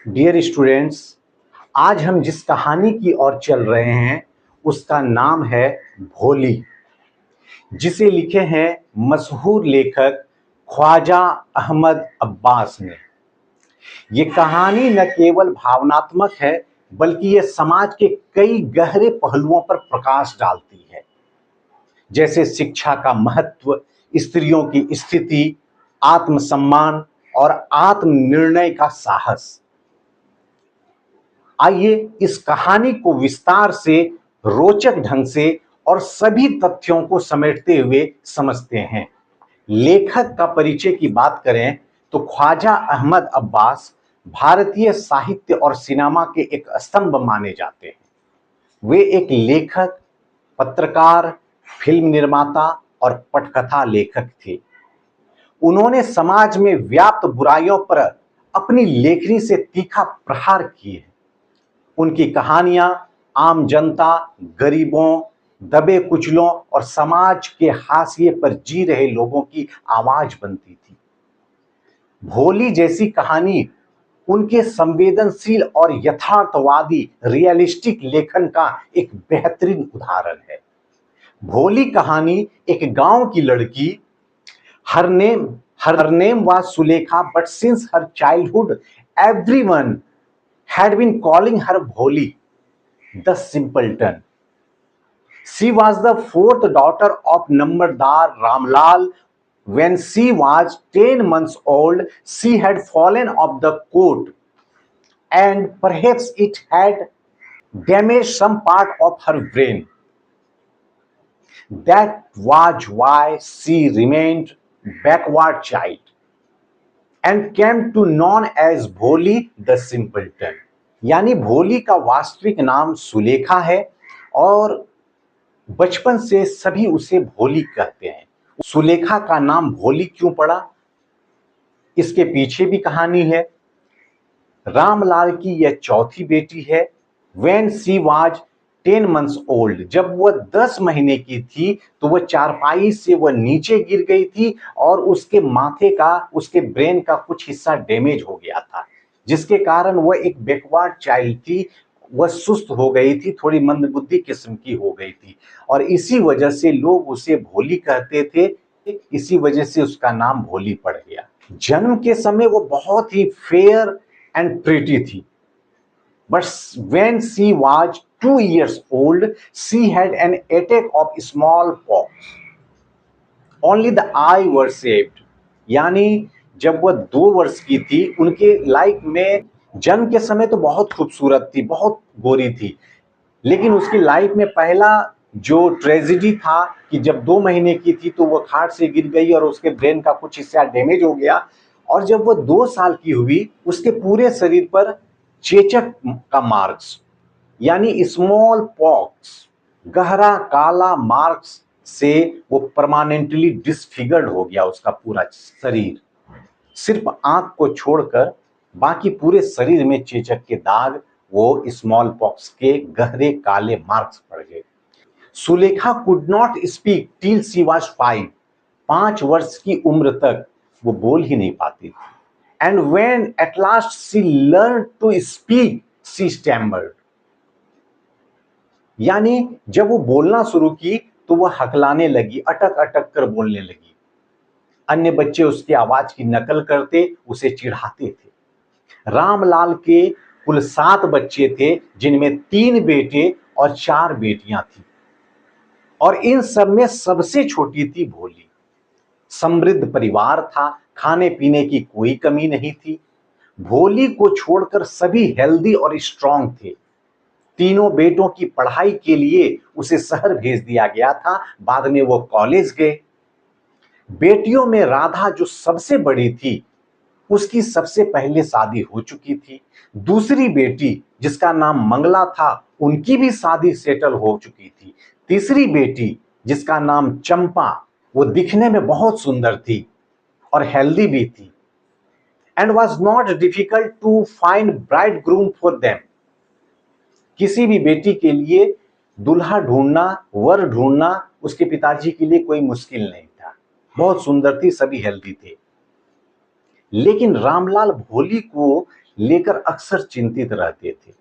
Dear students, आज हम जिस कहानी की ओर चल रहे हैं उसका नाम है भोली, जिसे लिखे हैं मशहूर लेखक ख्वाजा अहमद अब्बास ने। ये कहानी न केवल भावनात्मक है बल्कि ये समाज के कई गहरे पहलुओं पर प्रकाश डालती है, जैसे शिक्षा का महत्व, स्त्रियों की स्थिति, आत्मसम्मान और आत्मनिर्णय का साहस। आइए इस कहानी को विस्तार से, रोचक ढंग से और सभी तथ्यों को समेटते हुए समझते हैं। लेखक का परिचय की बात करें तो ख्वाजा अहमद अब्बास भारतीय साहित्य और सिनेमा के एक स्तंभ माने जाते हैं। वे एक लेखक, पत्रकार, फिल्म निर्माता और पटकथा लेखक थे। उन्होंने समाज में व्याप्त बुराइयों पर अपनी लेखनी से तीखा प्रहार किए। उनकी कहानियां आम जनता, गरीबों, दबे कुचलों और समाज के हाशिए पर जी रहे लोगों की आवाज बनती थी। भोली जैसी कहानी उनके संवेदनशील और यथार्थवादी रियलिस्टिक लेखन का एक बेहतरीन उदाहरण है। भोली कहानी एक गांव की लड़की, her name was Sulekha, but since her childhood everyone had been calling her Bholi, the simpleton. She was the fourth daughter of Namardar Ramlal. When she was 10 months old, she had fallen off the court, and perhaps it had damaged some part of her brain. That was why she remained backward child and came to known as Bholi the simpleton. यानी भोली का वास्तविक नाम सुलेखा है और बचपन से सभी उसे भोली कहते हैं। सुलेखा का नाम भोली क्यों पड़ा, इसके पीछे भी कहानी है। रामलाल की यह चौथी बेटी है। When she was 10 months old, जब वह 10 महीने की थी तो वह चारपाई से वह नीचे गिर गई थी और उसके माथे का, उसके ब्रेन का कुछ हिस्सा डैमेज हो गया था, जिसके कारण वह एक बैकवर्ड चाइल्ड थी। वह सुस्त हो गई थी, थोड़ी मंदबुद्धि किस्म की हो गई थी और इसी वजह से लोग उसे भोली कहते थे। इसी वजह से उसका नाम भोली पड़ गया। जन्म के समय वो बहुत ही फेयर एंड प्रिटी थी, but when she was 2 years old, she had an attack of smallpox. Only the eye were saved. यानी जब वह 2 वर्ष की थी, उनके लाइफ में जन्म के समय तो बहुत खूबसूरत थी, बहुत गोरी थी, लेकिन उसकी लाइफ में पहला जो ट्रेजेडी था कि जब 2 महीने की थी तो वह खाट से गिर गई और उसके ब्रेन का कुछ हिस्सा डैमेज हो गया। और जब वह 2 साल की हुई, उसके पूरे शरीर पर चेचक का मार्क्स यानी स्मॉल पॉक्स, गहरा काला मार्क्स से वो परमानेंटली डिसफिगर्ड हो गया। उसका पूरा शरीर, सिर्फ आंख को छोड़कर बाकी पूरे शरीर में चेचक के दाग, वो स्मॉल पॉक्स के गहरे काले मार्क्स पड़ गए। Sulekha could not speak till she was 5। 5 वर्ष की उम्र तक वो बोल ही नहीं पाती थी। And when at last she learned to speak, she stammered. यानी जब वो बोलना शुरू की तो वह हकलाने लगी, अटक अटक कर बोलने लगी। अन्य बच्चे उसकी आवाज की नकल करते, उसे चिढ़ाते थे। रामलाल के कुल 7 बच्चे थे, जिनमें 3 बेटे और 4 बेटियां थी, और इन सब में सबसे छोटी थी भोली। समृद्ध परिवार था, खाने पीने की कोई कमी नहीं थी। भोली को छोड़कर सभी हेल्दी और स्ट्रांग थे। तीनों बेटों की पढ़ाई के लिए उसे शहर भेज दिया गया था। बाद में वो कॉलेज गए। बेटियों में राधा जो सबसे बड़ी थी, उसकी सबसे पहले शादी हो चुकी थी। दूसरी बेटी जिसका नाम मंगला था, उनकी भी शादी सेटल हो चुकी थी। तीसरी बेटी जिसका नाम चंपा, वो दिखने में बहुत सुंदर थी और हेल्दी भी थी। And was not difficult to find bridegroom for them. किसी भी बेटी के लिए दूल्हा ढूंढना, वर ढूंढना उसके पिताजी के लिए कोई मुश्किल नहीं था। बहुत सुंदर थी, सभी हेल्दी थे। लेकिन रामलाल भोली को लेकर अक्सर चिंतित रहते थे।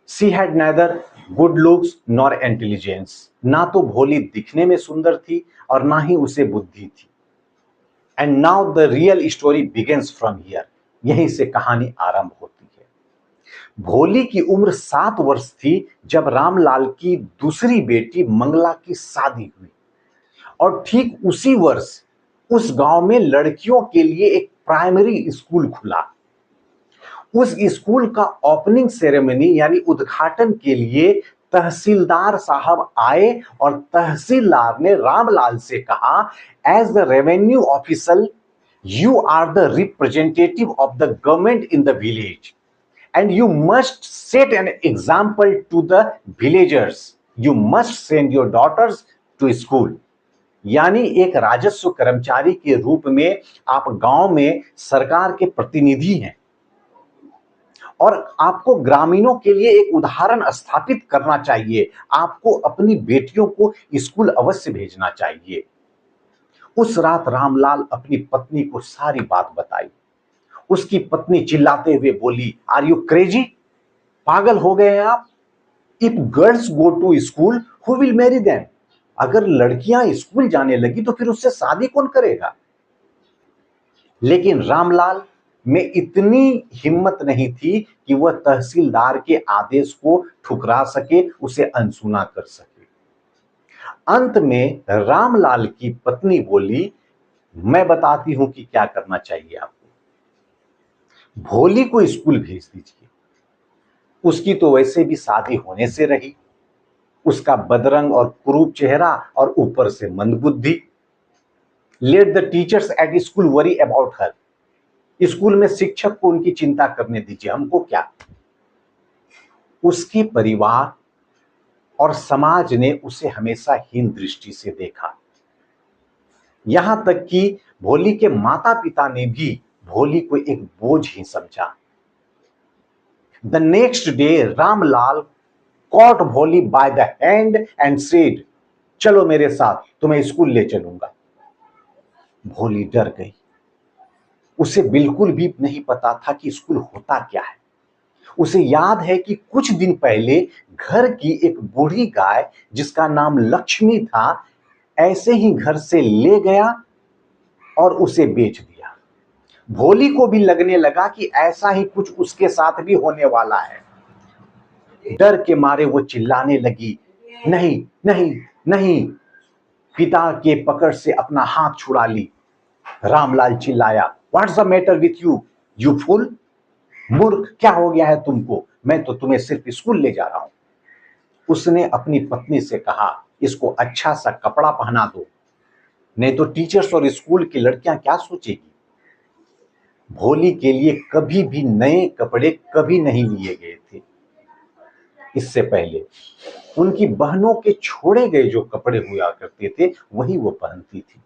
She had neither good looks nor intelligence, ना तो भोली दिखने में सुंदर थी और ना ही उसे बुद्धि थी। And now the real story begins from here, यहीं से कहानी आरंभ होती है। भोली की उम्र 7 वर्ष थी जब रामलाल की दूसरी बेटी मंगला की शादी हुई और ठीक उसी वर्ष उस गांव में लड़कियों के लिए एक प्राइमरी स्कूल खुला। उस स्कूल का ओपनिंग सेरेमनी यानी उद्घाटन के लिए तहसीलदार साहब आए और तहसीलदार ने रामलाल से कहा, as the revenue officer you are the representative of the government in the village and you must set an example to the villagers. You must send your daughters to school. यानी एक राजस्व कर्मचारी के रूप में आप गांव में सरकार के प्रतिनिधि हैं और आपको ग्रामीणों के लिए एक उदाहरण स्थापित करना चाहिए। आपको अपनी बेटियों को स्कूल अवश्य भेजना चाहिए। उस रात रामलाल अपनी पत्नी को सारी बात बताई। उसकी पत्नी चिल्लाते हुए बोली, आर यू क्रेजी, पागल हो गए हैं आप? If girls go to school who will marry them, अगर लड़कियां स्कूल जाने लगी तो फिर उससे शादी कौन करेगा? लेकिन रामलाल में इतनी हिम्मत नहीं थी कि वह तहसीलदार के आदेश को ठुकरा सके, उसे अनसुना कर सके। अंत में रामलाल की पत्नी बोली, मैं बताती हूं कि क्या करना चाहिए आपको। भोली को स्कूल भेज दीजिए, उसकी तो वैसे भी शादी होने से रही। उसका बदरंग और कुरूप चेहरा और ऊपर से मंदबुद्धि। Let the teachers at school worry about her, school में शिक्षक को उनकी चिंता करने दीजिए, हमको क्या। उसके परिवार और समाज ने उसे हमेशा हीन दृष्टि से देखा। यहां तक कि भोली के माता पिता ने भी भोली को एक बोझ ही समझा। The next day Ramlal caught Bholi by the hand and said, चलो मेरे साथ, तुम्हें स्कूल ले चलूंगा। भोली डर गई। उसे बिल्कुल भी नहीं पता था कि स्कूल होता क्या है। उसे याद है कि कुछ दिन पहले घर की एक बूढ़ी गाय जिसका नाम लक्ष्मी था, ऐसे ही घर से ले गया और उसे बेच दिया। भोली को भी लगने लगा कि ऐसा ही कुछ उसके साथ भी होने वाला है। डर के मारे वो चिल्लाने लगी, नहीं नहीं नहीं। पिता के पकड़ से अपना हाथ छुड़ा ली। रामलाल चिल्लाया, what's the matter with you, you fool, मूर्ख, क्या हो गया है तुमको? मैं तो तुम्हें सिर्फ स्कूल ले जा रहा हूं। उसने अपनी पत्नी से कहा, इसको अच्छा सा कपड़ा पहना दो, नहीं तो टीचर्स और स्कूल की लड़कियां क्या सोचेगी। भोली के लिए कभी भी नए कपड़े कभी नहीं लिए गए थे। इससे पहले उनकी बहनों के छोड़े गए जो कपड़े हुआ करते थे वही वो पहनती थी।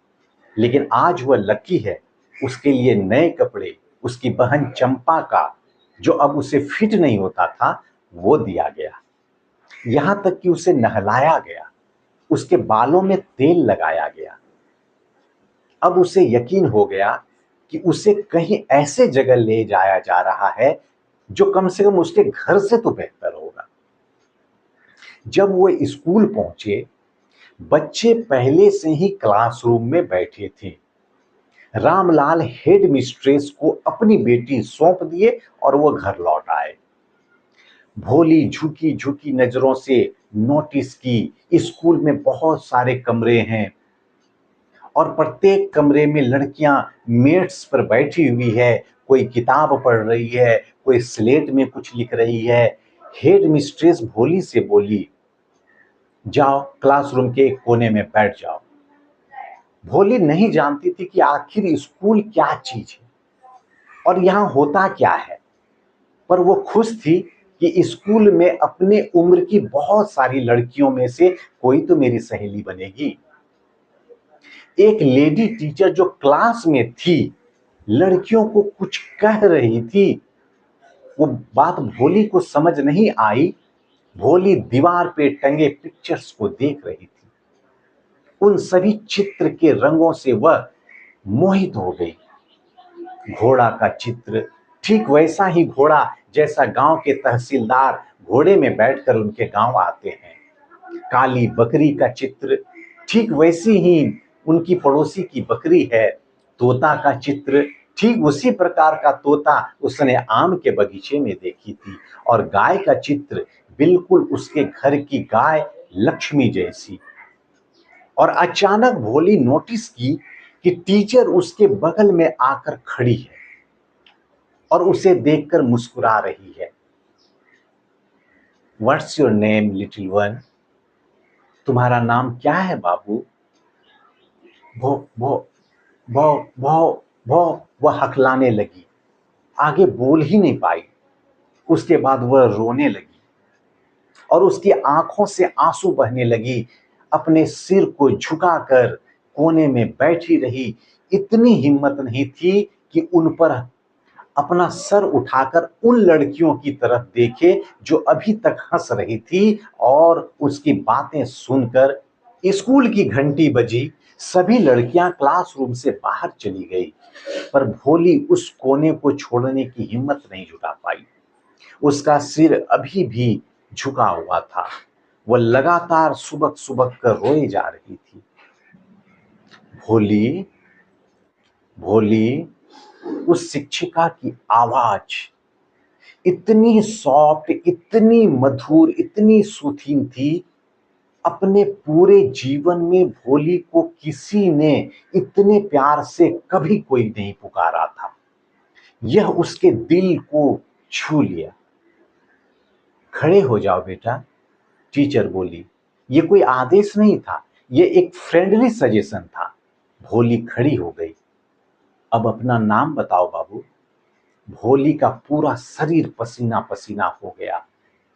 लेकिन आज वह लकी है, उसके लिए नए कपड़े उसकी बहन चंपा का, जो अब उसे फिट नहीं होता था, वो दिया गया। यहां तक कि उसे नहलाया गया, उसके बालों में तेल लगाया गया। अब उसे यकीन हो गया कि उसे कहीं ऐसे जगह ले जाया जा रहा है जो कम से कम उसके घर से तो बेहतर होगा। जब वो स्कूल पहुंचे, बच्चे पहले से ही क्लासरूम में बैठे थे। रामलाल हेड मिस्ट्रेस को अपनी बेटी सौंप दिए और वो घर लौट आए। भोली झुकी झुकी नजरों से नोटिस की, स्कूल में बहुत सारे कमरे हैं और प्रत्येक कमरे में लड़कियां मेट्स पर बैठी हुई है। कोई किताब पढ़ रही है, कोई स्लेट में कुछ लिख रही है। हेड मिस्ट्रेस भोली से बोली, जाओ क्लासरूम के एक कोने में बैठ जाओ। भोली नहीं जानती थी कि आखिर स्कूल क्या चीज है और यहां होता क्या है, पर वो खुश थी कि स्कूल में अपने उम्र की बहुत सारी लड़कियों में से कोई तो मेरी सहेली बनेगी। एक लेडी टीचर जो क्लास में थी, लड़कियों को कुछ कह रही थी। वो बात भोली को समझ नहीं आई। भोली दीवार पे टंगे पिक्चर्स को देख रही थी। उन सभी चित्र के रंगों से वह मोहित हो गई। घोड़ा का चित्र, ठीक वैसा ही घोड़ा जैसा गांव के तहसीलदार घोड़े में बैठकर उनके गांव आते हैं। काली बकरी का चित्र ठीक वैसी ही उनकी पड़ोसी की बकरी है। तोता का चित्र ठीक उसी प्रकार का तोता उसने आम के बगीचे में देखी थी। और गाय का चित्र बिल्कुल उसके घर की गाय लक्ष्मी जैसी। और अचानक भोली नोटिस की कि टीचर उसके बगल में आकर खड़ी है और उसे देखकर मुस्कुरा रही है। What's your name little one? तुम्हारा नाम क्या है बाबू? भो भो भो भो भो वह हकलाने लगी, आगे बोल ही नहीं पाई। उसके बाद वह रोने लगी और उसकी आंखों से आंसू बहने लगी। अपने सिर को झुकाकर कोने में बैठी रही। इतनी हिम्मत नहीं थी कि उन पर अपना सर उठाकर उन लड़कियों की तरफ देखे जो अभी तक हंस रही थी। और उसकी बातें सुनकर स्कूल की घंटी बजी। सभी लड़कियां क्लासरूम से बाहर चली गई, पर भोली उस कोने को छोड़ने की हिम्मत नहीं जुटा पाई। उसका सिर अभी भी झुका हुआ था। वह लगातार सुबक सुबक कर रोए जा रही थी। भोली भोली उस शिक्षिका की आवाज इतनी सॉफ्ट, इतनी मधुर, इतनी सूथिंग थी। अपने पूरे जीवन में भोली को किसी ने इतने प्यार से कभी कोई नहीं पुकारा था। यह उसके दिल को छू लिया। खड़े हो जाओ बेटा, टीचर बोली। ये कोई आदेश नहीं था, ये एक फ्रेंडली सजेशन था। भोली खड़ी हो गई। अब अपना नाम बताओ बाबू। भोली का पूरा शरीर पसीना पसीना हो गया।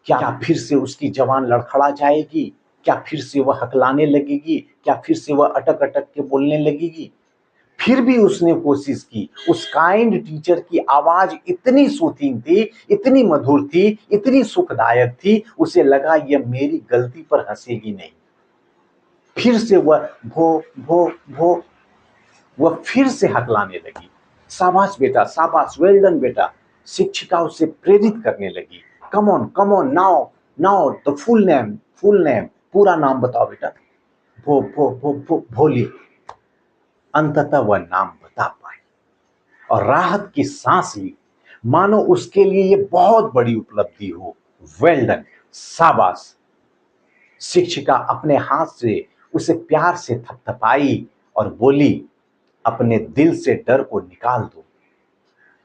क्या फिर से उसकी जबान लड़खड़ा जाएगी? क्या फिर से वह हकलाने लगेगी? क्या फिर से वह अटक अटक के बोलने लगेगी? फिर भी उसने कोशिश की। उस काइंड टीचर की आवाज इतनी सूथिंग थी, इतनी मधुर थी, इतनी सुखदायक थी, उसे लगा यह मेरी गलती पर हंसेगी नहीं। फिर से वह भो भो भो वह फिर से हकलाने लगी। शाबाश बेटा, शाबाश, वेल डन बेटा। शिक्षिका उसे प्रेरित करने लगी। Come on now, now the full name, पूरा नाम बताओ बेटा। भो भोली। अंततः वह नाम बता पाई और राहत की सांस ली, मानो उसके लिए यह बहुत बड़ी उपलब्धि हो। वेल डन, शाबाश। शिक्षिका अपने हाथ से उसे प्यार से थपथपाई और बोली, अपने दिल से डर को निकाल दो,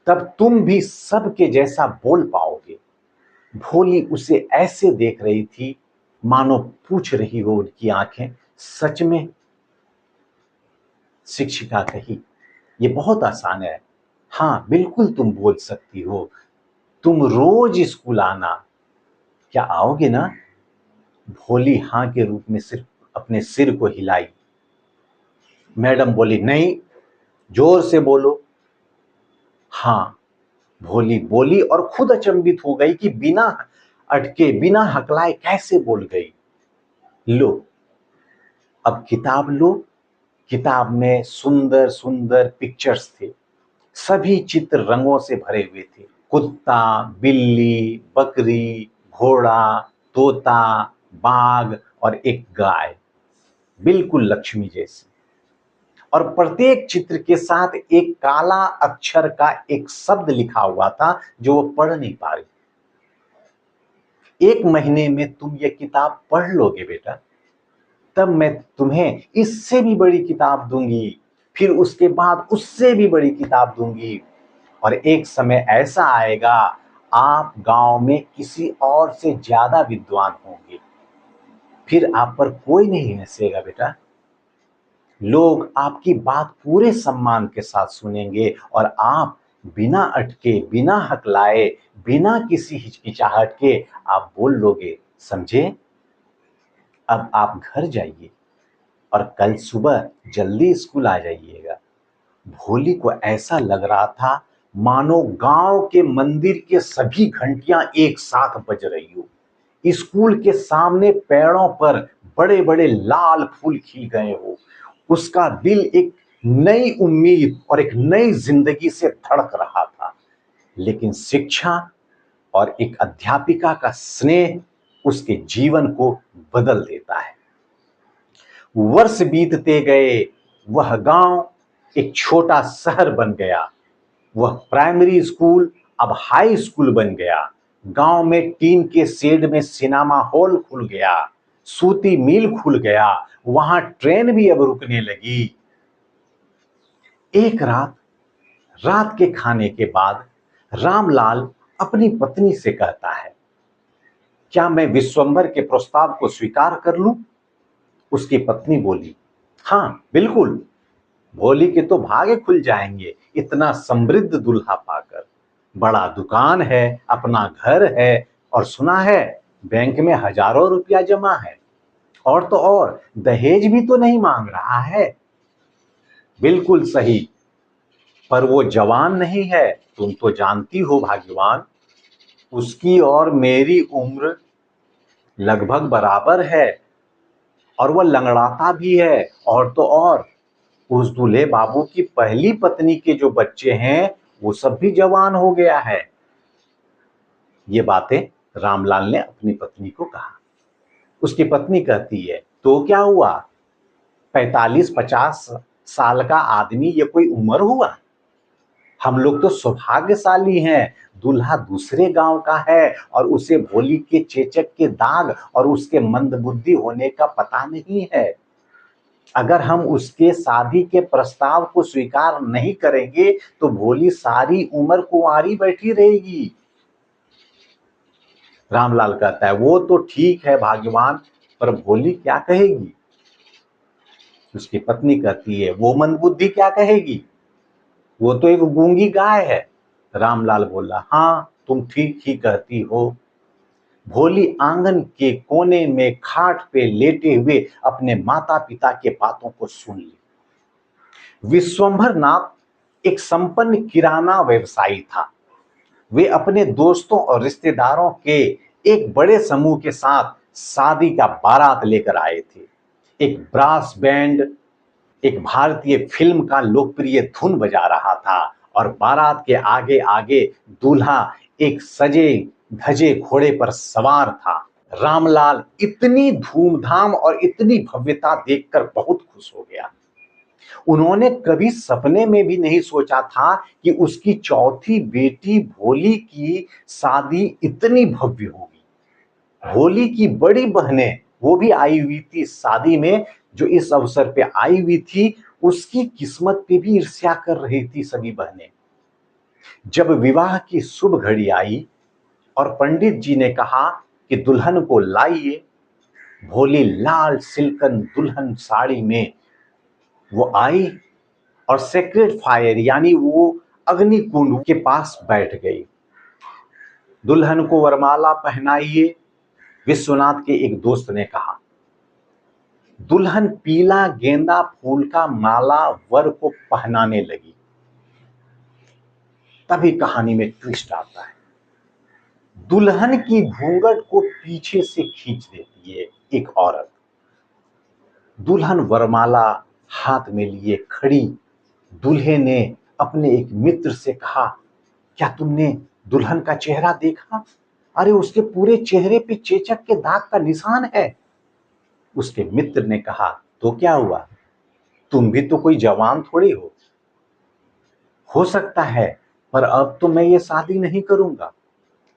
तब तुम भी सबके जैसा बोल पाओगे। भोली उसे ऐसे देख रही थी मानो पूछ रही हो उनकी आंखें, सच में? शिक्षिका कही, ये बहुत आसान है। हाँ बिल्कुल तुम बोल सकती हो। तुम रोज स्कूल आना। क्या आओगे ना? भोली हाँ के रूप में सिर्फ अपने सिर को हिलाई। मैडम बोली, नहीं, जोर से बोलो। हाँ, भोली बोली और खुद अचंभित हो गई कि बिना अटके, बिना हकलाए कैसे बोल गई। लो, अब किताब लो। किताब में सुंदर सुंदर पिक्चर्स थे। सभी चित्र रंगों से भरे हुए थे। कुत्ता, बिल्ली, बकरी, घोड़ा, तोता, बाघ और एक गाय, बिल्कुल लक्ष्मी जैसी। और प्रत्येक चित्र के साथ एक काला अक्षर का एक शब्द लिखा हुआ था जो वो पढ़ नहीं पा रही। 1 महीने में तुम ये किताब पढ़ लोगे बेटा, तब मैं तुम्हें इससे भी बड़ी किताब दूंगी, फिर उसके बाद उससे भी बड़ी किताब दूंगी। और एक समय ऐसा आएगा, आप गांव में किसी और से ज्यादा विद्वान होंगे। फिर आप पर कोई नहीं हंसेगा बेटा। लोग आपकी बात पूरे सम्मान के साथ सुनेंगे और आप बिना अटके, बिना हकलाए, बिना किसी हिचकिचाहट के आप बोल लोगे। समझे? अब आप घर जाइए और कल सुबह जल्दी स्कूल आ जाइएगा। भोली को ऐसा लग रहा था मानो गांव के मंदिर के सभी घंटियां एक साथ बज रही हो। स्कूल के सामने पेड़ों पर बड़े बड़े लाल फूल खिल गए हो। उसका दिल एक नई उम्मीद और एक नई जिंदगी से धड़क रहा था। लेकिन शिक्षा और एक अध्यापिका का स्नेह उसके जीवन को बदल देता है। वर्ष बीतते गए, वह गांव एक छोटा शहर बन गया। वह प्राइमरी स्कूल अब हाई स्कूल बन गया। गांव में टीन के शेड में सिनेमा हॉल खुल गया, सूती मिल खुल गया, वहां ट्रेन भी अब रुकने लगी। एक रात, रात के खाने के बाद रामलाल अपनी पत्नी से कहता है, क्या मैं विश्वंभर के प्रस्ताव को स्वीकार कर लूं? उसकी पत्नी बोली, हां बिल्कुल, भोली के तो भागे खुल जाएंगे इतना समृद्ध दूल्हा पाकर। बड़ा दुकान है, अपना घर है, और सुना है बैंक में हजारों रुपया जमा है। और तो और दहेज भी तो नहीं मांग रहा है। बिल्कुल सही, पर वो जवान नहीं है, तुम तो जानती हो भाग्यवान, उसकी और मेरी उम्र लगभग बराबर है, और वह लंगड़ाता भी है। और तो और उस दूल्हे बाबू की पहली पत्नी के जो बच्चे हैं वो सब भी जवान हो गया है। ये बातें रामलाल ने अपनी पत्नी को कहा। उसकी पत्नी कहती है, तो क्या हुआ, 45-50 साल का आदमी ये कोई उम्र हुआ? हम लोग तो सौभाग्यशाली हैं, दूल्हा दूसरे गांव का है और उसे भोली के चेचक के दाग और उसके मंदबुद्धि होने का पता नहीं है। अगर हम उसके शादी के प्रस्ताव को स्वीकार नहीं करेंगे तो भोली सारी उम्र कुंवारी बैठी रहेगी। रामलाल कहता है, वो तो ठीक है भाग्यवान, पर भोली क्या कहेगी? उसकी पत्नी कहती है, वो मंदबुद्धि क्या कहेगी, वो तो एक गूंगी गाय है। रामलाल बोला, हाँ तुम ठीक ही कहती हो। भोली आंगन के कोने में खाट पे लेटे हुए अपने माता पिता के बातों को सुन ली। विश्वंभर नाथ एक संपन्न किराना व्यवसायी था। वे अपने दोस्तों और रिश्तेदारों के एक बड़े समूह के साथ शादी का बारात लेकर आए थे। एक ब्रास बैंड एक भारतीय फिल्म का लोकप्रिय धुन बजा रहा था और बारात के आगे आगे दूल्हा एक सजे धजे घोड़े पर सवार था। रामलाल इतनी धूमधाम और इतनी भव्यता देखकर बहुत खुश हो गया। उन्होंने कभी सपने में भी नहीं सोचा था कि उसकी चौथी बेटी भोली की शादी इतनी भव्य होगी। भोली की बड़ी बहनें वो भी आई हुई थी शादी में, जो इस अवसर पे आई हुई थी, उसकी किस्मत पे भी ईर्ष्या कर रही थी सभी बहनें। जब विवाह की शुभ घड़ी आई और पंडित जी ने कहा कि दुल्हन को लाइए, भोली लाल सिल्कन दुल्हन साड़ी में वो आई और सेक्रेड फायर यानी वो अग्नि कुंड के पास बैठ गई। दुल्हन को वरमाला पहनाइए, विश्वनाथ के एक दोस्त ने कहा। दुल्हन पीला गेंदा फूल का माला वर को पहनाने लगी। तभी कहानी में ट्विस्ट आता है। दुल्हन की घूंघट को पीछे से खींच देती है एक औरत। दुल्हन वरमाला हाथ में लिए खड़ी। दूल्हे ने अपने एक मित्र से कहा, क्या तुमने दुल्हन का चेहरा देखा? अरे उसके पूरे चेहरे पे चेचक के दाग का निशान है। उसके मित्र ने कहा, तो क्या हुआ, तुम भी तो कोई जवान थोड़ी हो सकता है, पर अब तो मैं ये शादी नहीं करूंगा।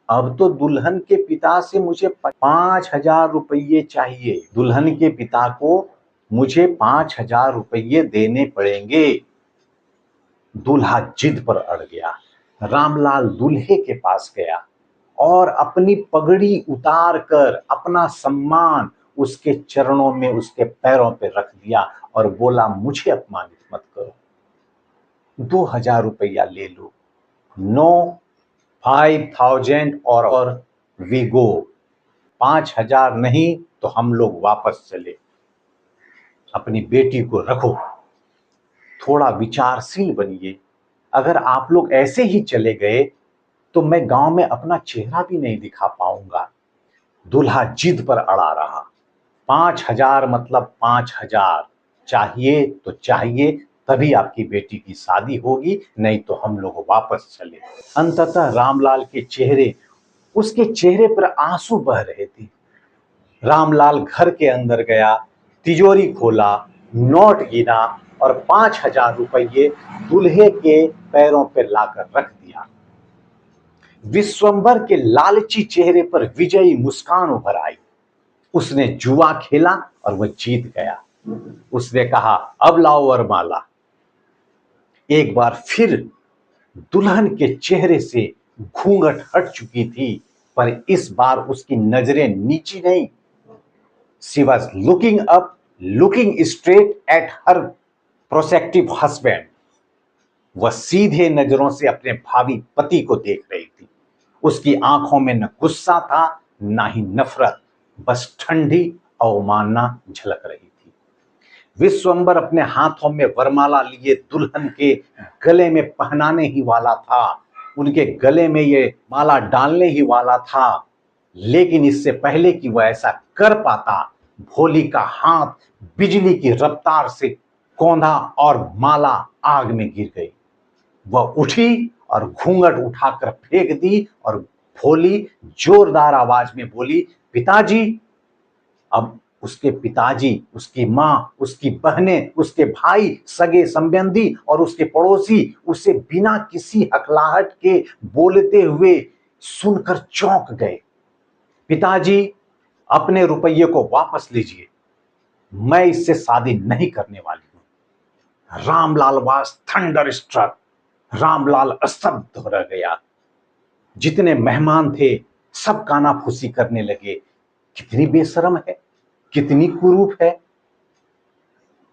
अब तो दुल्हन के पिता से मुझे 5,000 रुपये चाहिए। दुल्हन के पिता को मुझे 5,000 रुपये देने पड़ेंगे। दूल्हा जिद पर अड़ गया। रामलाल दूल्हे के पास गया और अपनी पगड़ी उतार कर अपना सम्मान उसके चरणों में, उसके पैरों पे रख दिया और बोला, मुझे अपमानित मत करो, 2,000 रुपया ले लो। नो, 5,000 और वी गो। 5,000 नहीं तो हम लोग वापस चले। अपनी बेटी को रखो, थोड़ा विचारशील बनिए। अगर आप लोग ऐसे ही चले गए तो मैं गांव में अपना चेहरा भी नहीं दिखा पाऊंगा। दूल्हा जिद पर अड़ा रहा। 5,000 मतलब 5,000, चाहिए तो चाहिए, तभी आपकी बेटी की शादी होगी, नहीं तो हम लोग वापस चले। अंततः रामलाल के चेहरे उसके चेहरे पर आंसू बह रहे थे। रामलाल घर के अंदर गया, तिजोरी खोला, नोट गिना और 5,000 रुपये दूल्हे के पैरों पर लाकर रख दिया। विश्वंभर के लालची चेहरे पर विजयी मुस्कान उभर आई। उसने जुआ खेला और वह जीत गया। उसने कहा, अब लाओ वरमाला। एक बार फिर दुल्हन के चेहरे से घूंघट हट चुकी थी, पर इस बार उसकी नजरें नीची नहीं। She was looking up, looking straight at her prospective husband. वह सीधे नजरों से अपने भावी पति को देख रही थी। उसकी आंखों में न गुस्सा था, ना ही नफरत, बस ठंडी अवमानना झलक रही थी। विश्वंभर अपने हाथों में वरमाला लिए दुल्हन के गले में पहनाने ही वाला था, उनके गले में ये माला डालने ही वाला था। लेकिन इससे पहले कि वह ऐसा कर पाता, भोली का हाथ बिजली की रफ्तार से कौंधा और माला आग में गिर गई। वह उठी और घूंघट उठाकर फेंक दी और भोली जोरदार आवाज में बोली, पिताजी। अब उसके पिताजी, उसकी मां, उसकी बहनें, उसके भाई, सगे संबंधी और उसके पड़ोसी उसे बिना किसी हकलाहट के बोलते हुए सुनकर चौंक गए। पिताजी, अपने रुपये को वापस लीजिए, मैं इससे शादी नहीं करने वाली हूं। Ramlal was thunderstruck. Ramlal स्तब्ध रह गया। जितने मेहमान थे सब कानाफूसी करने लगे। कितनी बेशरम है, कितनी कुरूप है।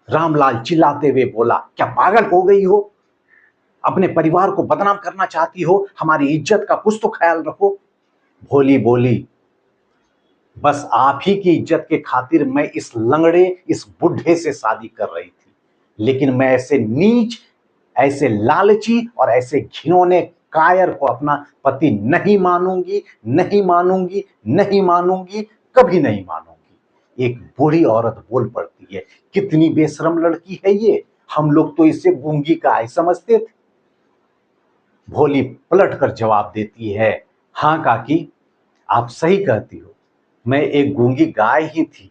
रामलाल चिल्लाते हुए बोला, क्या पागल हो गई हो? अपने परिवार को बदनाम करना चाहती हो? हमारी इज्जत का कुछ तो ख्याल रखो। भोली बोली, बस आप ही की इज्जत के खातिर मैं इस लंगड़े, इस बुढ़े से शादी कर रही थी, लेकिन मैं ऐसे नीच, ऐसे लालची और ऐसे घिनौने कायर को अपना पति नहीं मानूंगी, नहीं मानूंगी, नहीं मानूंगी, कभी नहीं मानूंगी। एक बूढ़ी औरत बोल पड़ती है, कितनी बेशरम लड़की है ये, हम लोग तो इसे गूंगी गाय समझते थे। भोली पलट कर जवाब देती है, हाँ काकी, आप सही कहती हो, मैं एक गूंगी गाय ही थी,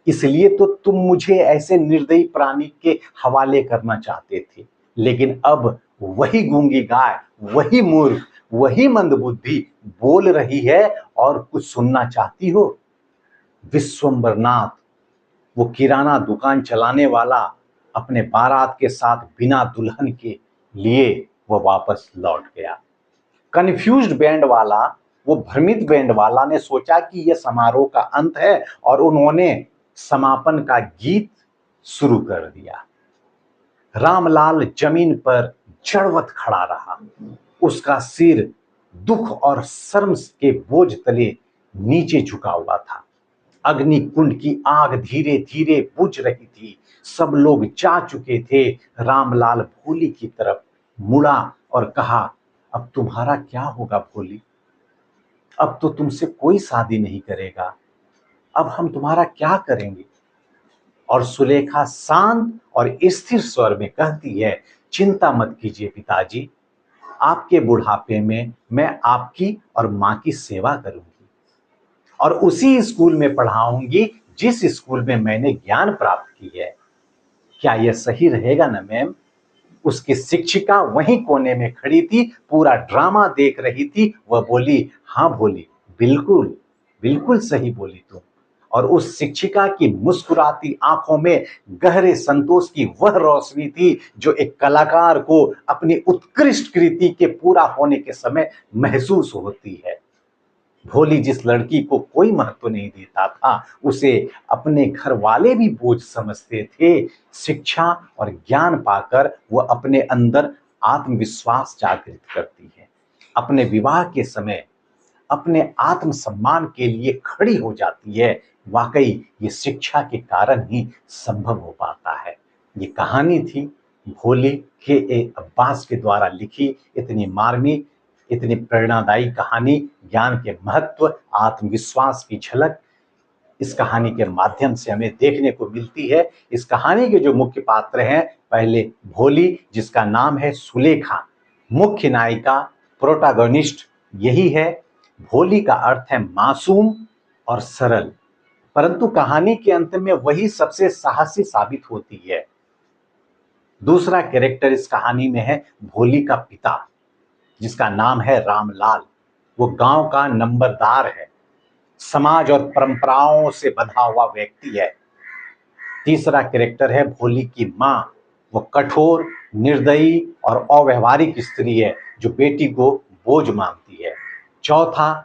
इसलिए तो तुम मुझे ऐसे निर्दयी प्राणी के हवाले करना चाहते थे। लेकिन अब वही गूंगी गाय, वही मूर्ख, वही मंदबुद्धि बोल रही है और कुछ सुनना चाहती हो। विश्वंभरनाथ, वो किराना दुकान चलाने वाला, अपने बारात के साथ बिना दुल्हन के लिए वह वापस लौट गया। कन्फ्यूज्ड बैंड वाला, वो भ्रमित बैंड वाला ने सोचा कि यह समारोह का अंत है और उन्होंने समापन का गीत शुरू कर दिया। रामलाल जमीन पर जड़वत खड़ा रहा। उसका सिर दुख और शर्म के बोझ तले नीचे झुका हुआ था। अग्नि कुंड की आग धीरे धीरे बुझ रही थी। सब लोग जा चुके थे। रामलाल भोली की तरफ मुड़ा और कहा, अब तुम्हारा क्या होगा भोली? अब तो तुमसे कोई शादी नहीं करेगा। अब हम तुम्हारा क्या करेंगे? और सुलेखा शांत और स्थिर स्वर में कहती है, चिंता मत कीजिए पिताजी, आपके बुढ़ापे में मैं आपकी और मां की सेवा करूंगी और उसी स्कूल में पढ़ाऊंगी जिस स्कूल में मैंने ज्ञान प्राप्त की है। क्या यह सही रहेगा ना मैम? उसकी शिक्षिका वहीं कोने में खड़ी थी, पूरा ड्रामा देख रही थी। वह बोली, हाँ भोली, बिल्कुल बिल्कुल सही बोली तुम। और उस शिक्षिका की मुस्कुराती आंखों में गहरे संतोष की वह रोशनी थी जो एक कलाकार को अपनी उत्कृष्ट कृति के पूरा होने के समय महसूस होती है। भोली जिस लड़की को कोई महत्व नहीं देता था, उसे अपने घर वाले भी बोझ समझते थे। शिक्षा और ज्ञान पाकर वह अपने अंदर आत्मविश्वास जागृत करती है। अपने विवाह के समय अपने आत्मसम्मान के लिए खड़ी हो जाती है। वाकई ये शिक्षा के कारण ही संभव हो पाता है। ये कहानी थी भोली के ए अब्बास के द्वारा लिखी, इतनी मार्मिक, इतनी प्रेरणादायी कहानी, ज्ञान के महत्व, आत्मविश्वास की झलक। इस कहानी के माध्यम से हमें देखने को मिलती है। इस कहानी के जो मुख्य पात्र हैं, पहले भोली, जिसका नाम है सुलेखा, मुख्य नायिका, प्रोटैगनिस्ट यही है। भोली का अर्थ है मासूम और सरल, परंतु कहानी के अंत में वही सबसे साहसी साबित होती है। दूसरा कैरेक्टर इस कहानी में है भोली का पिता, जिसका नाम है रामलाल। वो गांव का नंबरदार है, समाज और परंपराओं से बंधा हुआ व्यक्ति है। तीसरा कैरेक्टर है भोली की मां। वो कठोर, निर्दयी और अव्यवहारिक स्त्री है, जो बेटी को बोझ मानती है। चौथा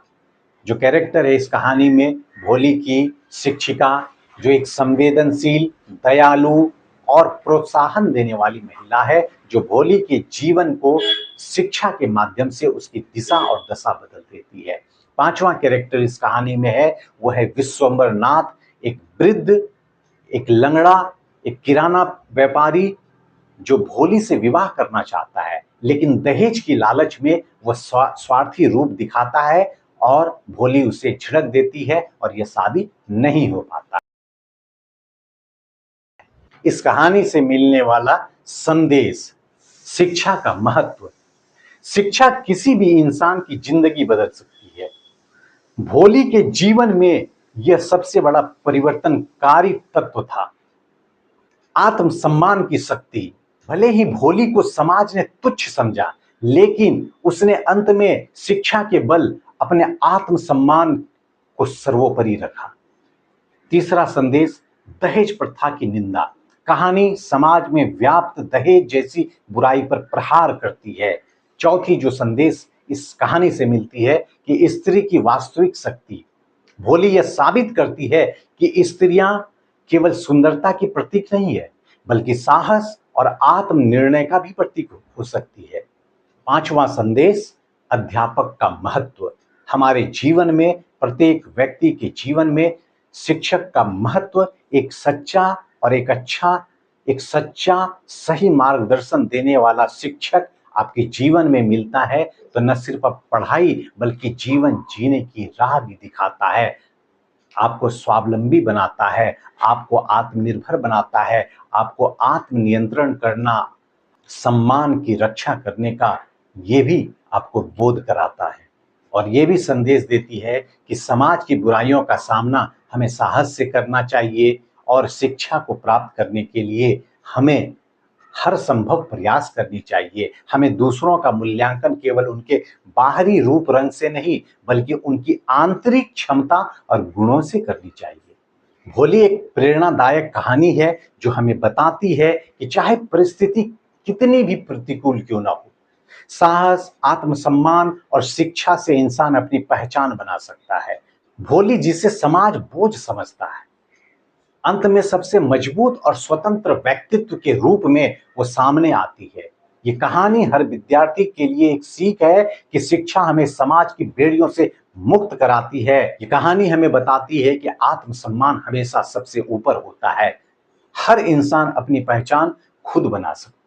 जो कैरेक्टर है इस कहानी में, भोली की शिक्षिका, जो एक संवेदनशील, दयालु और प्रोत्साहन देने वाली महिला है, जो भोली के जीवन को शिक्षा के माध्यम से उसकी दिशा और दशा बदल देती है। पांचवा कैरेक्टर इस कहानी में है, वो है विश्वंभर नाथ, एक वृद्ध, एक लंगड़ा, एक किराना व्यापारी, जो भोली से विवाह करना चाहता है, लेकिन दहेज की लालच में वह स्वार्थी रूप दिखाता है और भोली उसे झिड़क देती है और यह शादी नहीं हो पाता। इस कहानी से मिलने वाला संदेश, शिक्षा का महत्व। शिक्षा किसी भी इंसान की जिंदगी बदल सकती है। भोली के जीवन में यह सबसे बड़ा परिवर्तनकारी तत्व था। आत्मसम्मान की शक्ति। भले ही भोली को समाज ने तुच्छ समझा, लेकिन उसने अंत में शिक्षा के बल अपने आत्मसम्मान को सर्वोपरि रखा। तीसरा संदेश, दहेज प्रथा की निंदा। कहानी समाज में व्याप्त दहेज जैसी बुराई पर प्रहार करती है। चौथी जो संदेश इस कहानी से मिलती है कि स्त्री की वास्तविक शक्ति। भोली यह साबित करती है कि स्त्रियां केवल सुंदरता की प्रतीक नहीं है, बल्कि साहस और आत्मनिर्णय का भी प्रतीक हो सकती है। पांचवा संदेश, अध्यापक का महत्व। हमारे जीवन में, प्रत्येक व्यक्ति के जीवन में शिक्षक का महत्व, एक सच्चा और एक सच्चा सही मार्गदर्शन देने वाला शिक्षक आपके जीवन में मिलता है तो न सिर्फ पढ़ाई बल्कि जीवन जीने की राह भी दिखाता है। आपको स्वावलंबी बनाता है, आपको आत्मनिर्भर बनाता है, आपको आत्मनियंत्रण करना, सम्मान की रक्षा करने का ये भी आपको बोध कराता है। और ये भी संदेश देती है कि समाज की बुराइयों का सामना हमें साहस से करना चाहिए और शिक्षा को प्राप्त करने के लिए हमें हर संभव प्रयास करनी चाहिए। हमें दूसरों का मूल्यांकन केवल उनके बाहरी रूप रंग से नहीं, बल्कि उनकी आंतरिक क्षमता और गुणों से करनी चाहिए। भोली एक प्रेरणादायक कहानी है जो हमें बताती है कि चाहे परिस्थिति कितनी भी प्रतिकूल क्यों ना हो, साहस, आत्मसम्मान और शिक्षा से इंसान अपनी पहचान बना सकता है। भोली जिसे समाज बोझ समझता है, अंत में सबसे मजबूत और स्वतंत्र व्यक्तित्व के रूप में वो सामने आती है। ये कहानी हर विद्यार्थी के लिए एक सीख है कि शिक्षा हमें समाज की बेड़ियों से मुक्त कराती है। ये कहानी हमें बताती है कि आत्मसम्मान हमेशा सबसे ऊपर होता है। हर इंसान अपनी पहचान खुद बना सकता है।